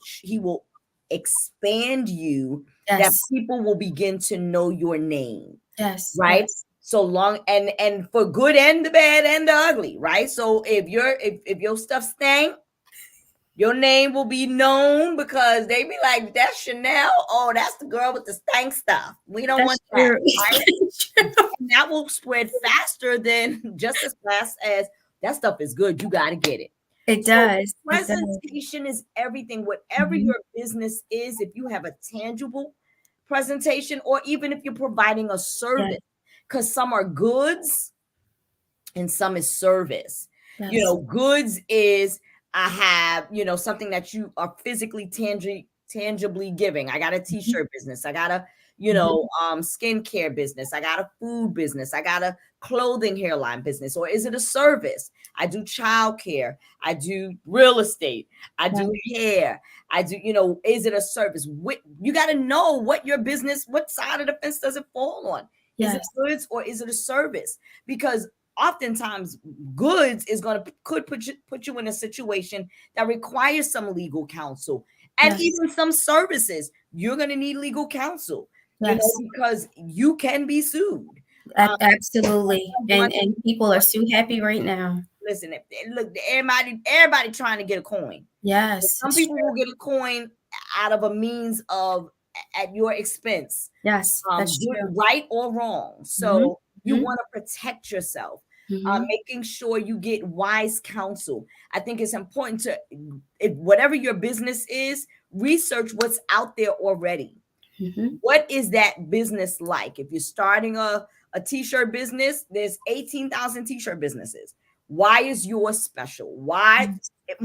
expand you, that Yes. people will begin to know your name, Yes. right? Yes. So long, and for good and the bad and the ugly, right? So if your stuff stank, your name will be known because they be like, that's Chanel. Oh, that's the girl with the stank stuff. We don't want That's that, true. right? And that will spread faster than just as fast as that stuff is good. You got to get it. It So does. It does. presentation is everything. Whatever Mhm. your business is, if you have a tangible presentation, or even if you're providing a Yes. service, because some are goods and some is service. Yes. Goods is I have, something that you are physically tangibly giving. I got a Mhm, t-shirt business. I got a, mhm. skincare business. I got a food business. I got a clothing hairline business. Or is it a service? I do childcare. I do real estate. I Yeah. do hair. I do, is it a service? You got to know what your business, what side of the fence does it fall on? Is it Yes. goods or is it a service? Because oftentimes goods could put you in a situation that requires some legal counsel, and Yes. even some services you're going to need legal counsel, Yes. because you can be sued. um, Absolutely. someone, And people are so happy right now. listen, look, everybody trying to get a coin. Yes, Some it's people true. will get a coin out of a means of at your expense, Yes, that's good, true. right or wrong. Mhm, So you mhm, want to protect yourself, mhm. making sure you get wise counsel. I think it's important to, if whatever your business is, research what's out there already. Mhm. What is that business like? If you're starting a t-shirt business, there's 18,000 t-shirt businesses. Why is yours special? Why? Yes,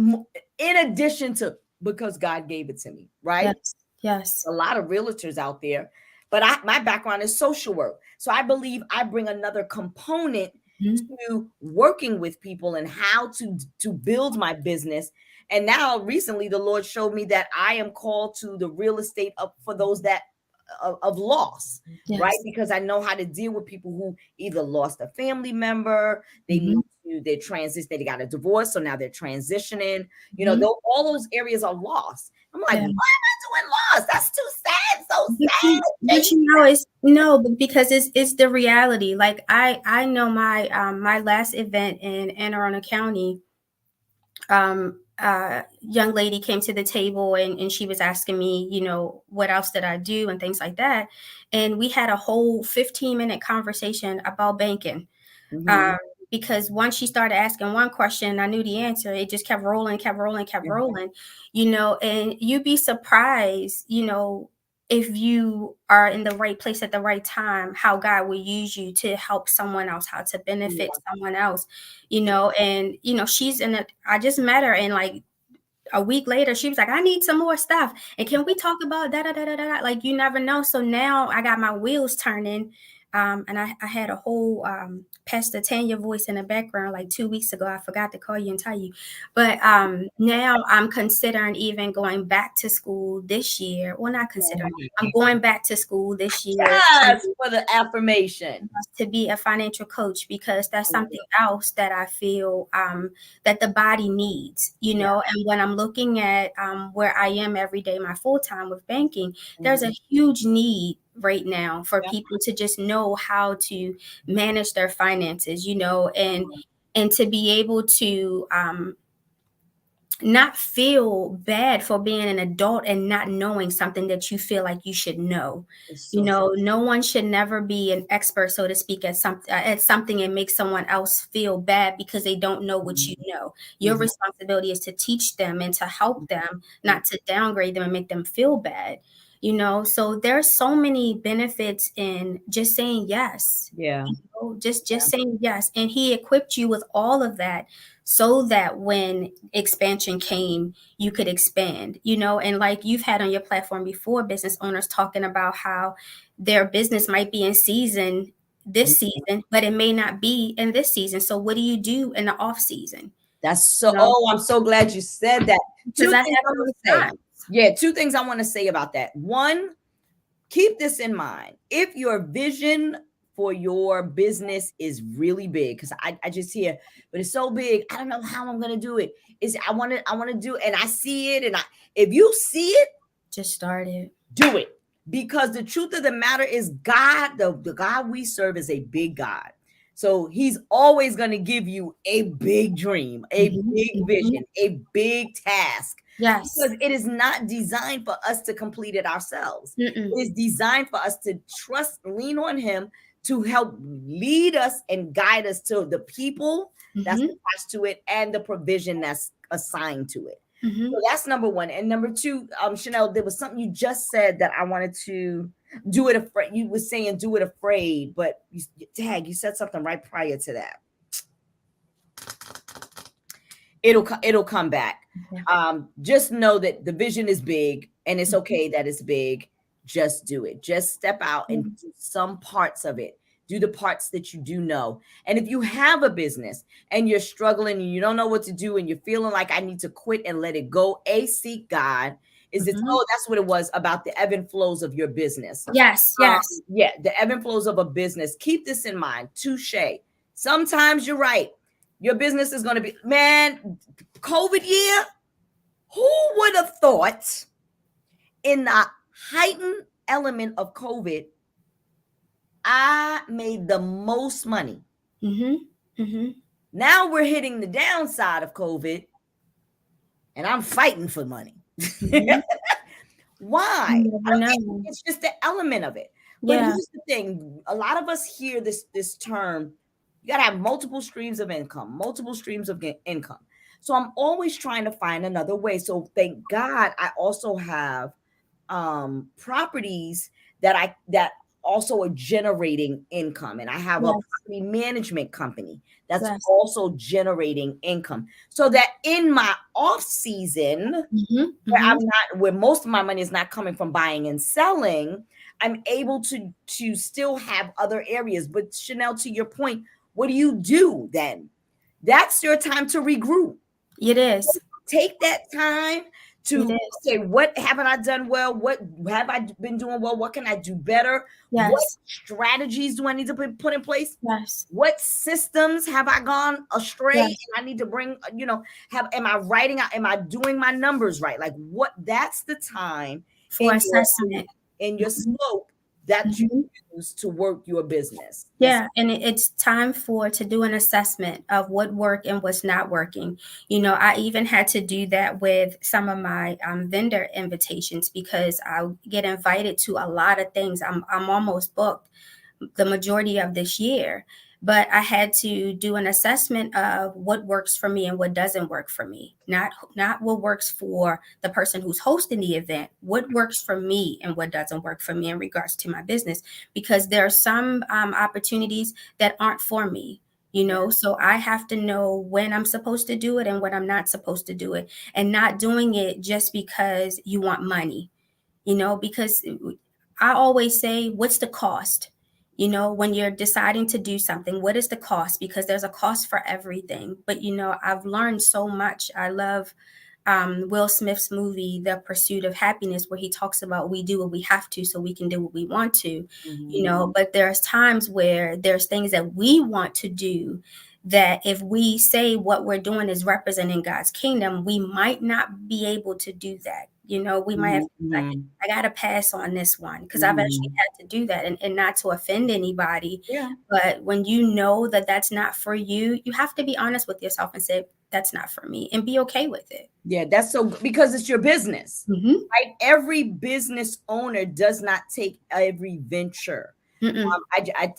In addition to because God gave it to me, right? yes, yes. A lot of realtors out there, but my background is social work. So I believe I bring another component Mhm. to working with people and how to build my business. And now recently the Lord showed me that I am called to the real estate up for those that of loss, right? Yes. Because I know how to deal with people who either lost a family member, they need Mm-hmm. to, they transition, they got a divorce, so now they're transitioning. You know, Mm-hmm. all those areas are lost. I'm like, why Yeah. am I doing lost? That's too sad, so But sad. you know, it's no, but because it's the reality. Like I know my last event in Anne Arundel County, young lady came to the table and she was asking me, you know, what else did I do and things like that. And we had a whole 15-minute conversation about banking. Mm-hmm. Um, because once she started asking one question, I knew the answer. It just kept rolling, kept rolling, kept Yeah. rolling, you know, and you'd be surprised, you know, if you are in the right place at the right time, how God will use you to help someone else, how to benefit Yeah. someone else, you know, and, you know, she's in a, I just met her and like a week later, she was like, I need some more stuff. And can we talk about da da da da da? Like, you never know. So now I got my wheels turning. And I had a whole Pastor Tanya voice in the background like 2 weeks ago. I forgot to call you and tell you. But now I'm considering even going back to school this year. Well, not considering, I'm going back to school this year Yes, for the affirmation. to be a financial coach because that's something else that I feel that the body needs, you Yeah. know. And when I'm looking at where I am every day, my full time with banking, there's a huge need right now for Yeah. people to just know how to manage their finances, you know, and to be able to not feel bad for being an adult and not knowing something that you feel like you should know. It's You so know, no one should never be an expert, so to speak, at something and make someone else feel bad because they don't know what you know. Your Mhm. responsibility is to teach them and to help them, Mhm. not to downgrade them and make them feel bad. You know, so there's so many benefits in just saying yes. Yeah. Just saying yes, and he equipped you with all of that so that when expansion came you could expand, you know. And like you've had on your platform before, business owners talking about how their business might be in season this season but it may not be in this season, so what do you do in the off season, That's you so, know, oh, I'm so glad you said that. because Two I things have I'm those gonna say. times. Yeah, two things I want to say about that. One, keep this in mind. If your vision for your business is really big, because I just hear, but it's so big, I don't know how I'm gonna do it. Is I want to do, and I see it, and if you see it, Just started. do it. Because the truth of the matter is, God, the God we serve is a big God. So he's always going to give you a big dream, a Hmm. big Hmm. vision, a big task. Yes. Because it is not designed for us to complete it ourselves. Mm-mm. It is designed for us to trust, lean on him to help lead us and guide us to the people that's Hmm. attached to it and the provision that's assigned to it. So Hmm. that's number one. And number two, Chanel, there was something you just said that I wanted to do it afraid. You were saying do it afraid, but you said something right prior to that. It'll come back. Yeah. Just know that the vision is big and it's okay that it's big. Just do it. Just step out and do some parts of it. Do the parts that you do know. And if you have a business and you're struggling and you don't know what to do and you're feeling like I need to quit and let it go, seek God. Is it? Hmm. Oh, that's what it was about the ebb and flows of your business. Yes, yes. Yeah, the ebb and flows of a business. Keep this in mind. Touche. Sometimes you're right. Your business is going to be, man, COVID year. Who would have thought in the heightened element of COVID, I made the most money? Hmm. Hmm. Now we're hitting the downside of COVID and I'm fighting for money. Hmm. Why? You never know. It's just the element of it. But Yeah. here's the thing: a lot of us hear this term. You got to have multiple streams of income, multiple streams of income. So I'm always trying to find another way. So thank God I also have properties that also are generating income, and I have a Yes. property management company that's Yes. also generating income, so that in my off season Hmm. where Hmm. where most of my money is not coming from buying and selling, I'm able to still have other areas. But Chanel, to your point, what do you do then? That's your time to regroup. It is. Take that time It to, is. okay, what haven't I done well? What have I been doing well? What can I do better? What Yes. strategies do I need to put in place? Yes. What systems have I gone astray and Yes. I need to bring, have, am I writing out, am I doing my numbers right? Like, what, that's the time For in your assessment. in your Mhm. scope that you Mhm. use to work your business. Yes. Yeah, and it's time for to do an assessment of what worked and what's not working. I even had to do that with some of my vendor invitations because I get invited to a lot of things. I'm almost booked the majority of this year. But I had to do an assessment of what works for me and what doesn't work for me. Not what works for the person who's hosting the event, what works for me and what doesn't work for me in regards to my business. Because there are some opportunities that aren't for me. So I have to know when I'm supposed to do it and when I'm not supposed to do it, and not doing it just because you want money, because I always say, what's the cost? When you're deciding to do something, what is the cost? Because there's a cost for everything. But, I've learned so much. I love Will Smith's movie, The Pursuit of Happiness, where he talks about we do what we have to so we can do what we want to, Mhm. but there's times where there's things that we want to do that if we say what we're doing is representing God's kingdom, we might not be able to do that. We might have Mhm. to be like, Mhm. I got to pass on this one because I've actually Mhm. had to do that, and not to offend anybody. Yeah. But when you know that that's not for you, you have to be honest with yourself and say, that's not for me, and be okay with it. Yeah, that's so because it's your business, Mm-hmm. right? Every business owner does not take every venture. Mm-mm.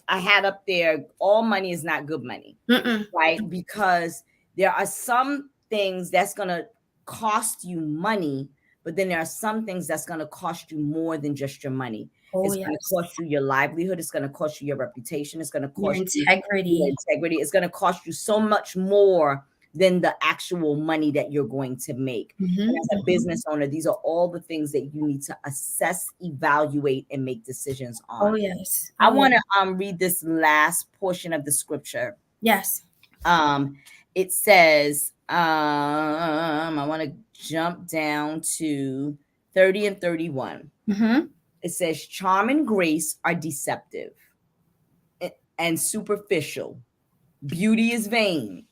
I had up there, all money is not good money, Mm-mm. right? Because there are some things that's going to cost you money, but then there are some things that's going to cost you more than just your money. Oh, It's going to yes. cost you your livelihood. It's going to cost you your reputation. It's going to Your cost you your integrity. integrity. It's going to cost you so much more than the actual money that you're going to make. And Mm-hmm. as a Mm-hmm. business owner, these are all the things that you need to assess, evaluate, and make decisions Oh, on. yes. I Oh, yeah. want to read this last portion of the scripture. Yes. um it says, I want to jump down to 30 and 31. Mm-hmm. It says, charm and grace are deceptive and superficial, beauty is vain,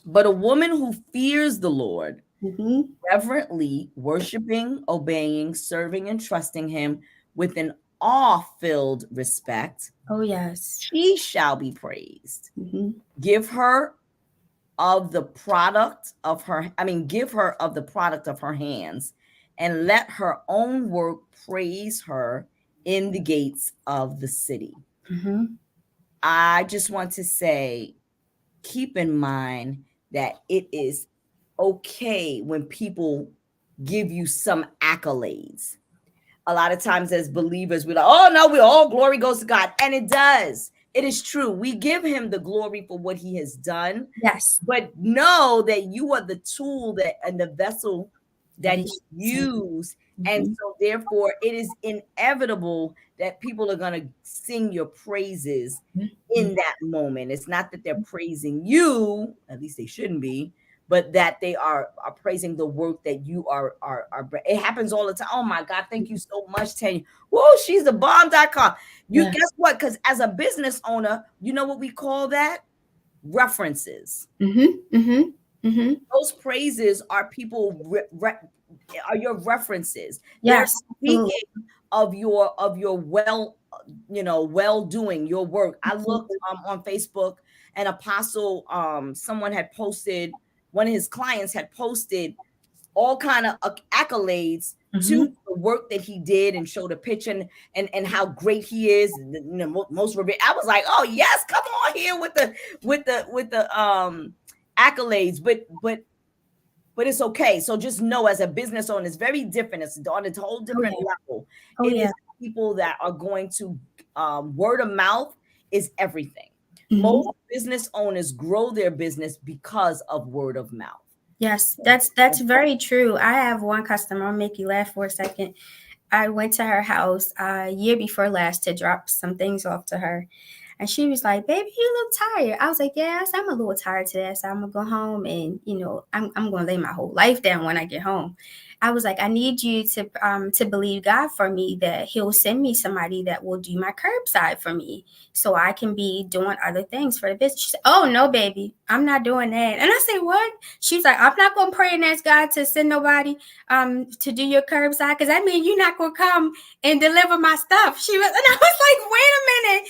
but a woman who fears the Lord, Mm-hmm. reverently worshiping, obeying, serving, and trusting him with an awe-filled respect, Oh, yes. she shall be praised. Mm-hmm. Give her of the product of her, give her of the product of her hands, and let her own work praise her in the gates of the city. Mm-hmm. I just want to say, keep in mind that it is okay when people give you some accolades. A lot of times as believers, we're like, oh no, we all glory goes to God. And it does. It is true. We give him the glory for what he has done, Yes. but know that you are the tool that and the vessel That that he is. used. And Mm-hmm. so therefore it is inevitable that people are going to sing your praises Mm-hmm. in that moment. It's not that they're praising you, at least they shouldn't be, but that they are praising the work that you are. It happens all the time. Oh my God, thank you so much, Tanya. Whoa, she's the bomb.com. You Yes. guess what? Because as a business owner, you know what we call that? References. Mm-hmm. Mm-hmm. Mm-hmm. Those praises are people are your references. They're Yes. speaking Absolutely. of your well doing your work. I looked on Facebook, an apostle, someone had posted, one of his clients had posted all kind of accolades to Mm-hmm. the work that he did and showed a picture and how great he is. Most I was like, oh yes, come on here with the accolades, but it's okay. So just know, as a business owner, it's very different. It's on a whole Oh, different yeah. level. Oh, It yeah. is people that are going to, word of mouth is everything. Mm-hmm. Most business owners grow their business because of word of mouth. Yes, that's very true. I have one customer. I'll make you laugh for a second. I went to her house year before last to drop some things off to her. And she was like, baby, you look tired. I was like, yes, I'm a little tired today. So I'm gonna go home and, I'm gonna lay my whole life down when I get home. I was like, I need you to believe God for me that He'll send me somebody that will do my curbside for me, so I can be doing other things for the business. She said, oh no, baby, I'm not doing that. And I said, what? She's like, I'm not gonna pray and ask God to send nobody to do your curbside, because that means you're not gonna come and deliver my stuff. She was, and I was like, wait a minute,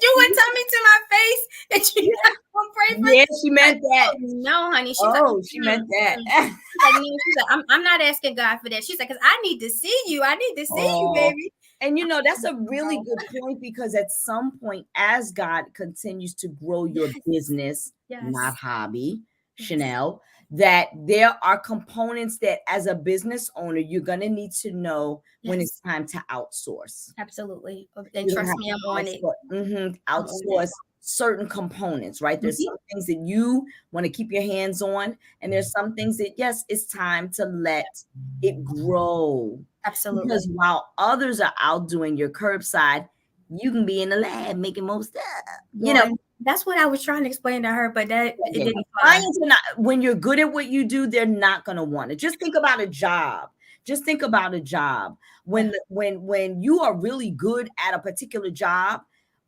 you would tell me to my face that you're Yeah. not gonna pray for me? Yeah, she Like, meant that. oh, no, honey. She's like, Oh, she meant that. she's like, no, she's like, I'm not asking God for that. She's like, because I need to see you. I need to see you, Oh, baby. and that's a really No. good point, because at some point, as God continues to grow your business, not Yes. hobby, Yes. Chanel, that there are components that as a business owner, you're going to need to know when it's Yes. time to outsource. Absolutely. And You're gonna trust have me, I'm to on it. I'm on it. outsource certain components, right? There's Mhm. some things that you want to keep your hands on, and there's some things that, yes, it's time to let it grow. Because Absolutely. while others are out doing your curbside, you can be in the lab making more stuff. You Well, know, and that's what I was trying to explain to her, but that it yeah, yeah. didn't fly. Clients are not, when you're good at what you do, they're not going to want it. Just think about a job. Just think about a job. Yeah. When you are really good at a particular job,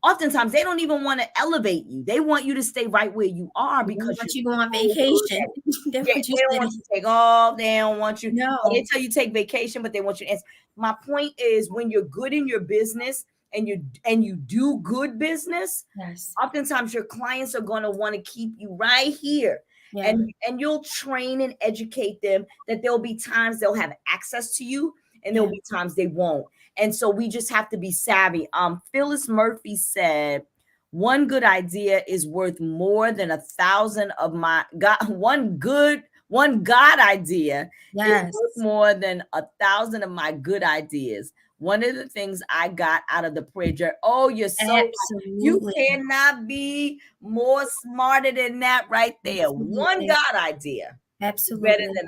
oftentimes they don't even want to elevate you. They want you to stay right where you are They because want you're you to go on so good vacation. at it. That's Yeah, what you they don't said. want you to take off. They don't want you. Or they No. tell you take vacation, but they want you to answer. My point is, when you're good in your business and you do good business, Yes. oftentimes your clients are going to want to keep you right here, Yeah. and you'll train and educate them that there'll be times they'll have access to you, and there'll Yeah. be times they won't. And so we just have to be savvy. Phyllis Murphy said, one good idea is worth more than 1,000 of my god. One god idea is worth Yes. more than 1,000 of my good ideas. One of the things I got out of the prayer, oh, you're so, you Absolutely. cannot be more smarter than that right there. One Absolutely. God idea is better Absolutely. than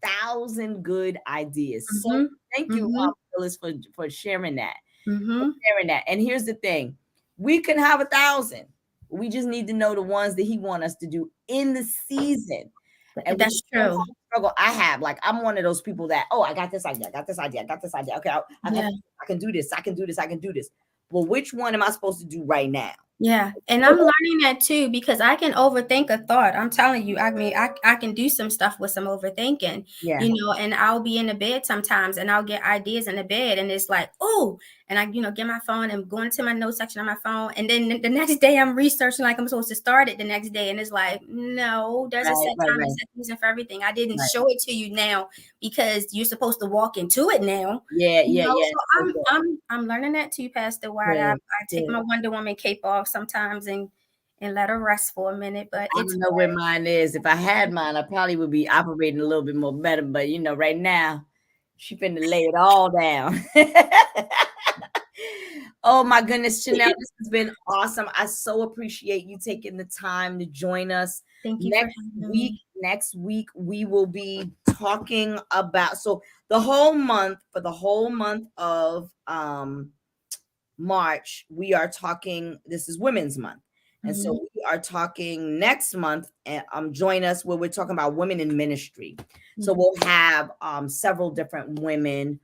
1,000 good ideas. So Mhm. thank you, Mhm. Phyllis, for sharing that. For Mhm. sharing that. And here's the thing: we can have 1,000. We just need to know the ones that He want us to do in the season. And we That's don't true. struggle. I have, like, I'm one of those people that, oh, I got this idea, I got this idea, I got this idea. Okay, Yeah. I can do this, I can do this, I can do this. Well, which one am I supposed to do right now? Yeah, and I'm learning that too, because I can overthink a thought. I'm telling you, I mean, I can do some stuff with some overthinking, Yeah, and I'll be in the bed sometimes and I'll get ideas in the bed and it's like, oh, and I, get my phone and go into my notes section on my phone. And then the next day I'm researching like I'm supposed to start it the next day. And it's like, no, there's a right, set right, time and right, set season for everything. I didn't right. show it to you now because you're supposed to walk into it now. Yeah, yeah, yeah. So So good, I'm learning that too, Pastor Wyatt. I good, take good. my Wonder Woman cape off sometimes and let her rest for a minute, but I it's don't know where mine is. If I had mine, I probably would be operating a little bit more better. But right now, she finna lay it all down. Oh my goodness, Chanel, this has been awesome. I so appreciate you taking the time to join us. Thank you for Next having week, me. next week we will be talking about, so the whole month, for the whole month of March, we are talking, this is Women's Month. And so Mhm. we are talking next month, and join us where we're talking about women in ministry. So Yeah. we'll have several different women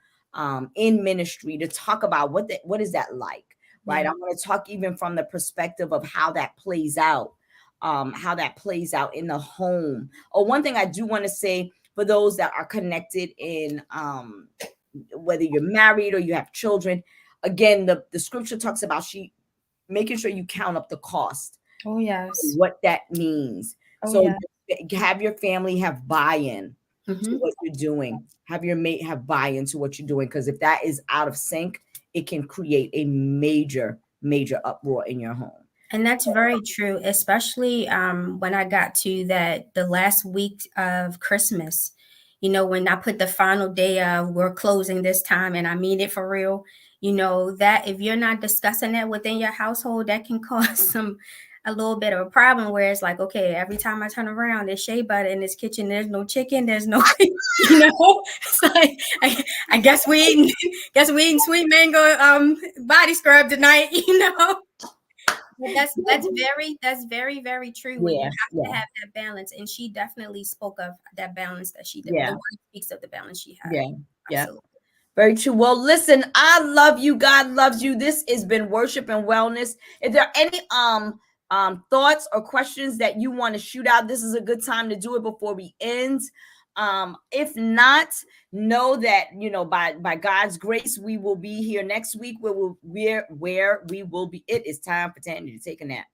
in ministry to talk about what is that like, right? Yeah. I'm going to talk even from the perspective of how that plays out in the home. Oh, one thing I do want to say for those that are connected in whether you're married or you have children, again, the scripture talks about making sure you count up the cost, Oh yes. what that means. Oh So yeah. have your family have buy-in to Mhm. what you're doing. Have your mate have buy-in to what you're doing, because if that is out of sync, it can create a major, major uproar in your home. And that's very true, especially when I got to the last week of Christmas. When I put the final day of we're closing this time, and I mean it for real. That if you're not discussing that within your household, that can cause a little bit of a problem. Where it's like, okay, every time I turn around, there's shea butter in this kitchen. There's no chicken. There's no, It's like, I guess we eating sweet mango body scrub tonight. But that's very true when you Yeah, have to yeah, have that balance. And she definitely spoke of that balance that the yeah, word speaks of the balance she had. yeah, yeah. Absolutely. Very true. Well, listen, I love you. God loves you. This has been worship and wellness. If there are any thoughts or questions that you want to shoot out, this is a good time to do it before we end. If not, know that by God's grace, we will be here next week where we will be. It is time for Tandy to take a nap.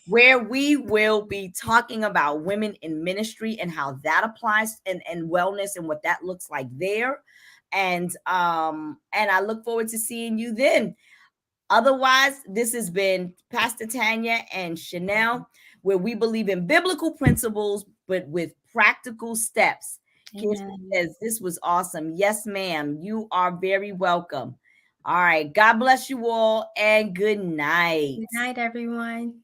Where we will be talking about women in ministry and how that applies and wellness and what that looks like there. And I look forward to seeing you then. Otherwise, this has been Pastor Tanya and Chanel, where we believe in biblical principles but with practical steps. Kirsten Amen. says this was awesome. Yes, ma'am. You are very welcome. All right. God bless you all and good night. Good night, everyone.